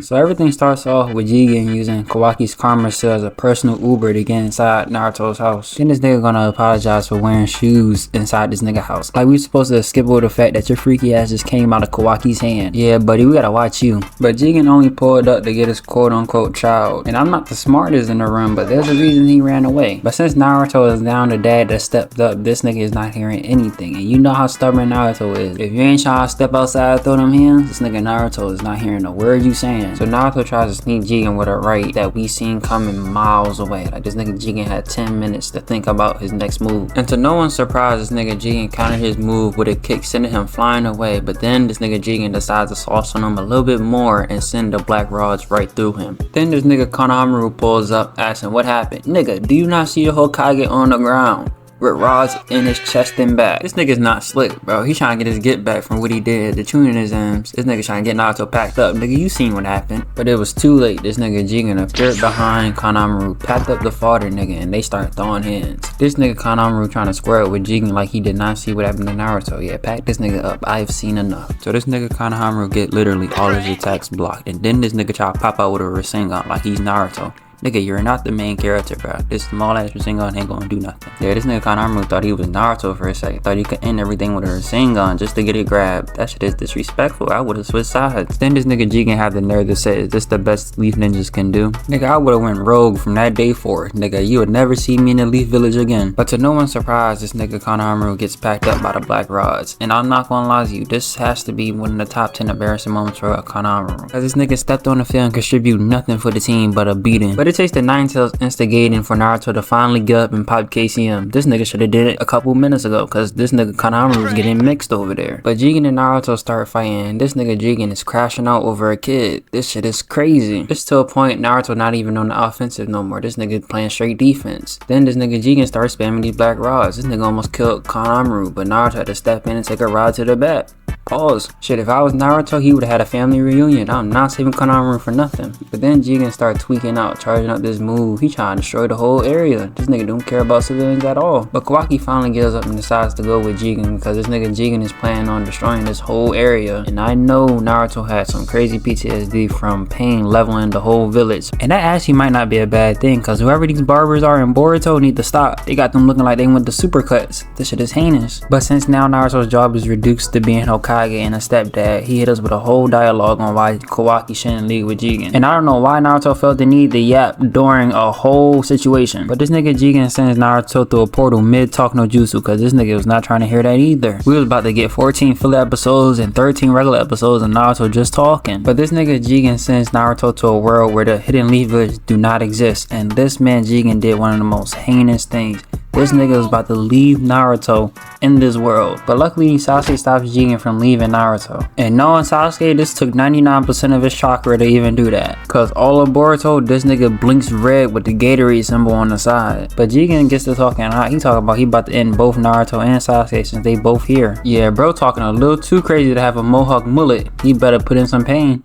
So everything starts off with Jigen using Kawaki's karma cell as a personal Uber to get inside Naruto's house. Then this nigga gonna apologize for wearing shoes inside this nigga house. Like we supposed to skip over the fact that your freaky ass just came out of Kawaki's hand. Yeah, buddy, we gotta watch you. But Jigen only pulled up to get his quote unquote child. And I'm not the smartest in the room, but there's a reason he ran away. But since Naruto is down to dad that stepped up, this nigga is not hearing anything. And you know how stubborn Naruto is. If you ain't trying to step outside and throw them hands, this nigga Naruto is not hearing a word you saying. So Naruto tries to sneak Jigen with a right that we seen coming miles away. Like this nigga Jigen had 10 minutes to think about his next move. And to no one's surprise, this nigga Jigen countered his move with a kick, sending him flying away. But then this nigga Jigen decides to sauce on him a little bit more and send the black rods right through him. Then this nigga Konohamaru pulls up asking what happened. Nigga, do you not see the Hokage on the ground with rods in his chest and back? This nigga's not slick, bro. He trying to get his get back from what he did, the tuning his arms. This nigga trying to get Naruto packed up. Nigga, you seen what happened. But it was too late. This nigga Jigen appeared behind Konohamaru, packed up the father nigga, and they start throwing hands. This nigga Konohamaru trying to square it with Jigen like he did not see what happened to Naruto. Yeah, pack this nigga up. I've seen enough. So this nigga Konohamaru get literally all his attacks blocked, and then this nigga try to pop out with a Rasengan like he's Naruto. Nigga, you're not the main character, bro. This small ass Rasengan ain't gonna do nothing. Yeah, this nigga Konohamaru thought he was Naruto for a second. Thought he could end everything with a Rasengan just to get it grabbed. That shit is disrespectful. I would've switched sides. Then this nigga Jigen had the nerve to say, is this the best Leaf Ninjas can do? Nigga, I would've went rogue from that day forward. Nigga, you would never see me in the Leaf Village again. But to no one's surprise, this nigga Konohamaru gets packed up by the black rods. And I'm not gonna lie to you, this has to be one of the top 10 embarrassing moments for Konohamaru. Cause this nigga stepped on the field and contributed nothing for the team but a beating. But it takes the Ninetales instigating for Naruto to finally get up and pop KCM. This nigga should have did it a couple minutes ago, cause this nigga Konohamaru was getting mixed over there. But Jigen and Naruto start fighting. This nigga Jigen is crashing out over a kid. This shit is crazy. It's to a point Naruto not even on the offensive no more. This nigga playing straight defense. Then this nigga Jigen starts spamming these black rods. This nigga almost killed Konohamaru, but Naruto had to step in and take a rod to the back. Pause. Shit, if I was Naruto, he would have had a family reunion. I'm not saving Konohamaru for nothing. But then Jigen started tweaking out, charging up this move. He trying to destroy the whole area. This nigga don't care about civilians at all. But Kawaki finally gives up and decides to go with Jigen because this nigga Jigen is planning on destroying this whole area. And I know Naruto had some crazy PTSD from pain leveling the whole village. And that actually might not be a bad thing because whoever these barbers are in Boruto need to stop. They got them looking like they went to supercuts. This shit is heinous. But since now Naruto's job is reduced to being Hokage and a stepdad, he hit us with a whole dialogue on why Kawaki shouldn't league with Jigen. And I don't know why Naruto felt the need to yap during a whole situation. But this nigga Jigen sends Naruto through a portal mid talk no jutsu because this nigga was not trying to hear that either. We was about to get 14 filler episodes and 13 regular episodes of Naruto just talking. But this nigga Jigen sends Naruto to a world where the hidden Leaf Village do not exist. And this man Jigen did one of the most heinous things. This nigga was about to leave Naruto in this world. But luckily Sasuke stops Jigen from leaving Naruto. And knowing Sasuke, this took 99% of his chakra to even do that. Cause all of Boruto, this nigga blinks red with the Gatorade symbol on the side. But Jigen gets to talking hot. He talking about he about to end both Naruto and Sasuke since they both here. Yeah, bro talking a little too crazy to have a mohawk mullet. He better put in some pain.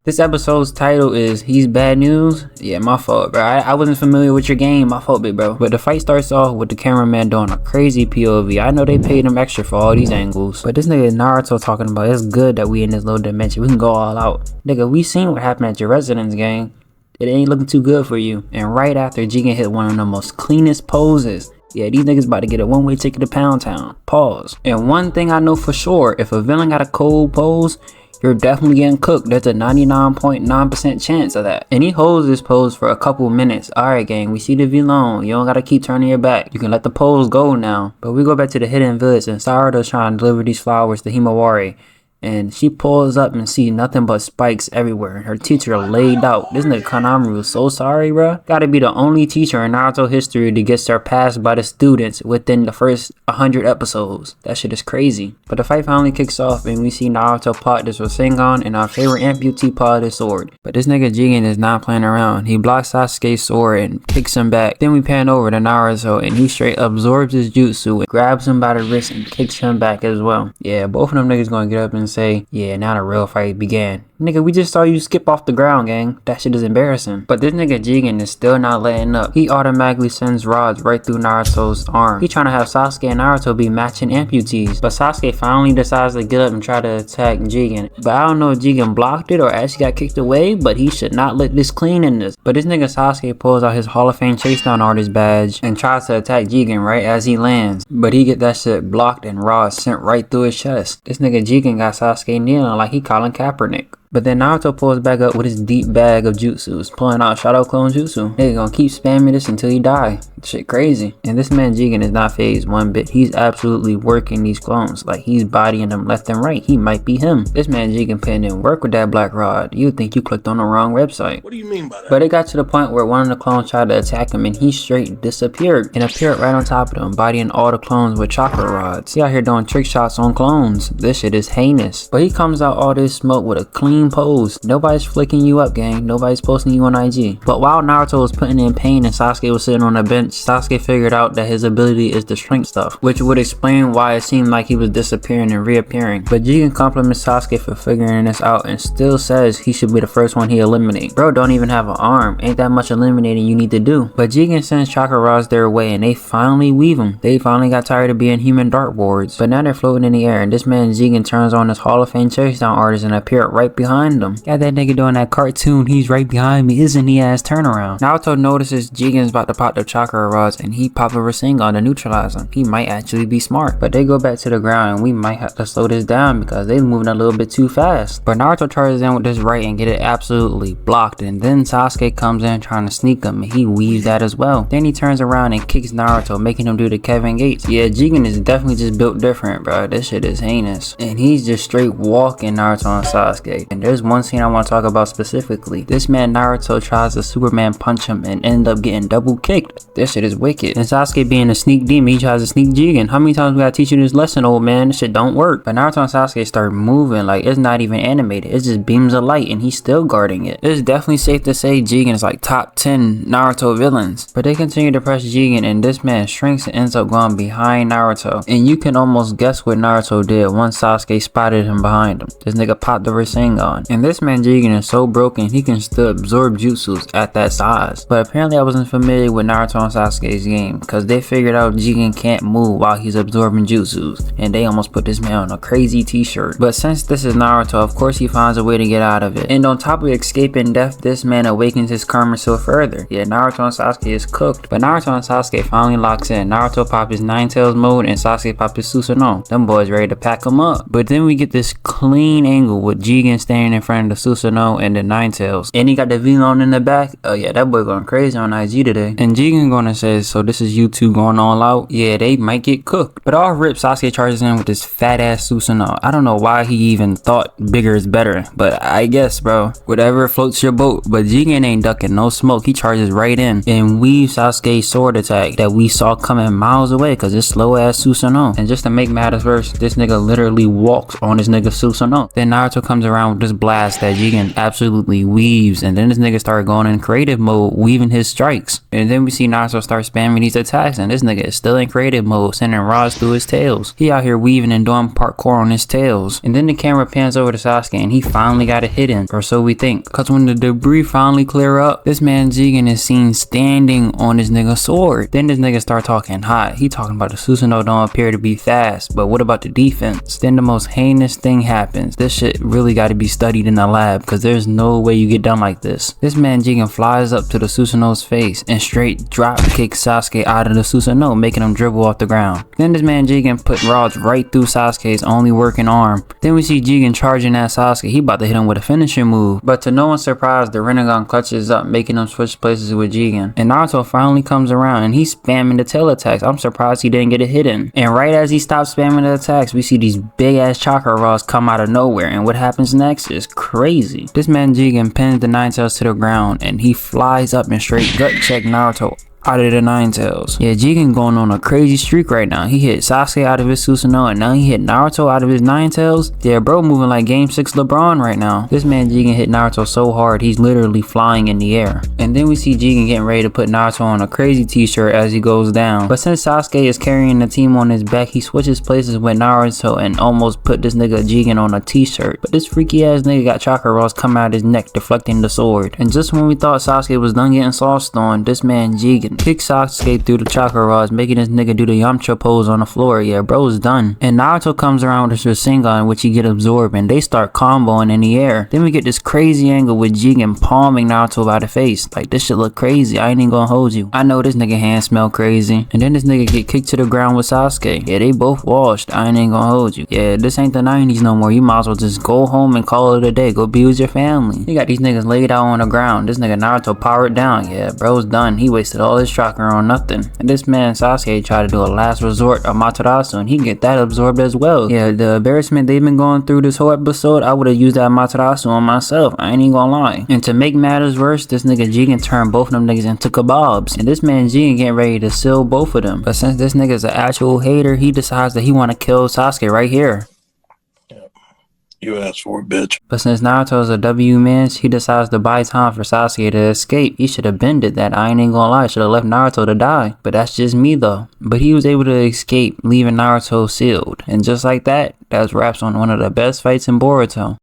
This episode's title is He's Bad News. Yeah, my fault, bro. I wasn't familiar with your game. My fault, big bro. But the fight starts off with the cameraman doing a crazy POV. I know they paid him extra for all these angles. But this nigga Naruto talking about it's good that we in this little dimension. We can go all out. Nigga, we seen what happened at your residence, gang. It ain't looking too good for you. And right after, Jigen hit one of the most cleanest poses. Yeah, these niggas about to get a one-way ticket to Pound Town. Pause. And one thing I know for sure, if a villain got a cold pose, you're definitely getting cooked. There's a 99.9% chance of that. And he holds this pose for a couple minutes. Alright gang, we see the villain. You don't gotta keep turning your back. You can let the pose go now. But we go back to the hidden village and Sarada's trying to deliver these flowers to Himawari. And she pulls up and sees nothing but spikes everywhere. And her teacher laid out. This nigga Konohamaru is so sorry, bro. Gotta be the only teacher in Naruto history to get surpassed by the students within the first 100 episodes. That shit is crazy. But the fight finally kicks off and we see Naruto plot this Rasengan and our favorite amputee plot his sword. But this nigga Jigen is not playing around. He blocks Sasuke's sword and kicks him back. Then we pan over to Naruto and he straight absorbs his jutsu and grabs him by the wrist and kicks him back as well. Yeah, both of them niggas gonna get up and say, yeah, now the real fight began. Nigga, we just saw you skip off the ground, gang. That shit is embarrassing. But this nigga Jigen is still not letting up. He automatically sends rods right through Naruto's arm. He trying to have Sasuke and Naruto be matching amputees. But Sasuke finally decides to get up and try to attack Jigen. But I don't know if Jigen blocked it or actually got kicked away, but he should not let this clean in this. But this nigga Sasuke pulls out his Hall of Fame chase down artist badge and tries to attack Jigen right as he lands. But he get that shit blocked and rods sent right through his chest. This nigga Jigen got Sasuke kneeling like he Colin Kaepernick. But then Naruto pulls back up with his deep bag of jutsus, pulling out Shadow Clone Jutsu. They gonna keep spamming this until he die. Shit crazy. And this man Jigen is not phased one bit. He's absolutely working these clones. Like he's bodying them left and right. He might be him. This man Jigen putting in work with that black rod. You'd think you clicked on the wrong website. What do you mean by that? But it got to the point where one of the clones tried to attack him and he straight disappeared and appeared right on top of them, bodying all the clones with chakra rods. He out here doing trick shots on clones. This shit is heinous. But he comes out all this smoke with a clean pose. Nobody's flicking you up, gang. Nobody's posting you on IG. But while Naruto was putting in pain and Sasuke was sitting on a bench, Sasuke figured out that his ability is to shrink stuff, which would explain why it seemed like he was disappearing and reappearing. But Jigen compliments Sasuke for figuring this out and still says he should be the first one he eliminates. Bro don't even have an arm. Ain't that much eliminating you need to do. But Jigen sends chakra rods their way and they finally weave them. They finally got tired of being human dartboards. But now they're floating in the air and this man Jigen turns on his Hall of Fame chase down artist and appeared right behind them. Got that nigga doing that cartoon, he's right behind me, isn't he ass turnaround. Naruto notices Jigen's about to pop the chakra rods and he pops a Rasengan to neutralize him. He might actually be smart. But they go back to the ground and we might have to slow this down because they're moving a little bit too fast. But Naruto charges in with this right and get it absolutely blocked, and then Sasuke comes in trying to sneak him and he weaves that as well. Then he turns around and kicks Naruto, making him do the Kevin Gates. Yeah, Jigen is definitely just built different, bro. This shit is heinous. And he's just straight walking Naruto and Sasuke. And there's one scene I want to talk about specifically. This man Naruto tries to Superman punch him and end up getting double kicked. This shit is wicked. And Sasuke being a sneak demon, he tries to sneak Jigen. How many times we gotta teach you this lesson, old man? This shit don't work. But Naruto and Sasuke start moving like it's not even animated. It's just beams of light and he's still guarding it. It's definitely safe to say Jigen is like top 10 Naruto villains. But they continue to press Jigen and this man shrinks and ends up going behind Naruto. And you can almost guess what Naruto did once Sasuke spotted him behind him. This nigga popped the Rasengan. And this man Jigen is so broken he can still absorb jutsus at that size. But apparently I wasn't familiar with Naruto and Sasuke's game because they figured out Jigen can't move while he's absorbing jutsus. And they almost put this man on a crazy t-shirt. But since this is Naruto, of course he finds a way to get out of it. And on top of escaping death, this man awakens his karma still further. Yeah, Naruto and Sasuke is cooked. But Naruto and Sasuke finally locks in. Naruto pop his Nine Tails mode and Sasuke pop his Susanoo. Them boys ready to pack him up. But then we get this clean angle with Jigen standing in front of the Susanoo and the Nine Tails. And he got the V-Lone in the back. Oh yeah, that boy going crazy on IG today. And Jigen gonna say, so this is you two going all out? Yeah, they might get cooked. But all rip, Sasuke charges in with this fat ass Susanoo. I don't know why he even thought bigger is better, but I guess, bro, whatever floats your boat. But Jigen ain't ducking no smoke. He charges right in and weaves Sasuke's sword attack that we saw coming miles away because it's slow ass Susanoo. And just to make matters worse, this nigga literally walks on this nigga Susanoo. Then Naruto comes around with this blast that Jigen absolutely weaves, and then this nigga started going in creative mode, weaving his strikes. And then we see Naruto start spamming these attacks, and this nigga is still in creative mode, sending rods through his tails. He out here weaving and doing parkour on his tails. And then the camera pans over to Sasuke, and he finally got it hidden, or so we think. Cause when the debris finally clear up, this man Jigen is seen standing on his nigga's sword. Then this nigga start talking hot. He talking about the Susanoo don't appear to be fast, but what about the defense? Then the most heinous thing happens. This shit really got to be studied in the lab, cause there's no way you get done like this. This man Jigen flies up to the Susanoo's face and straight drop kicks Sasuke out of the Susanoo, making him dribble off the ground. Then this man Jigen put rods right through Sasuke's only working arm. Then we see Jigen charging at Sasuke. He about to hit him with a finishing move. But to no one's surprise, the Rinnegan clutches up, making him switch places with Jigen. And Naruto finally comes around and he's spamming the tail attacks. I'm surprised he didn't get it hidden. And right as he stops spamming the attacks, we see these big ass chakra rods come out of nowhere. And what happens next is crazy. This man Jigen pins the Nine Tails to the ground and he flies up and straight gut check Naruto out of the Nine Tails. Yeah, Jigen going on a crazy streak right now. He hit Sasuke out of his Susanoo, and now he hit Naruto out of his Nine Tails. Yeah, bro moving like Game 6 LeBron right now. This man Jigen hit Naruto so hard, he's literally flying in the air. And then we see Jigen getting ready to put Naruto on a crazy t-shirt as he goes down. But since Sasuke is carrying the team on his back, he switches places with Naruto and almost put this nigga Jigen on a t-shirt. But this freaky ass nigga got chakra rods coming out his neck, deflecting the sword. And just when we thought Sasuke was done getting sauced on, this man Jigen kicks Sasuke through the chakra rods, making this nigga do the Yamcha pose on the floor. Yeah, bro's done. And Naruto comes around with his Rasengan, in which he get absorbed, and they start comboing in the air. Then we get this crazy angle with Jigen palming Naruto by the face. Like, this shit look crazy. I ain't even gonna hold you. I know this nigga hand smell crazy. And then this nigga get kicked to the ground with Sasuke. Yeah, they both washed. I ain't even gonna hold you. Yeah, this ain't the 90s no more. You might as well just go home and call it a day. Go be with your family. You got these niggas laid out on the ground. This nigga Naruto powered down. Yeah, bro's done. He wasted all his chakra on nothing. And this man Sasuke tried to do a last resort of Matarasu, and he get that absorbed as well. Yeah, the embarrassment they've been going through this whole episode, I would have used that Matarasu on myself. I ain't even gonna lie. And to make matters worse, this nigga Jigen turned both of them niggas into kebabs. And this man Jigen getting ready to seal both of them. But since this nigga's an actual hater, he decides that he want to kill Sasuke right here. You asked for it, bitch. But since Naruto's a W man, he decides to buy time for Sasuke to escape. He should have bended that. I ain't even gonna lie. Should have left Naruto to die. But that's just me though. But he was able to escape, leaving Naruto sealed. And just like that, that's wraps on one of the best fights in Boruto.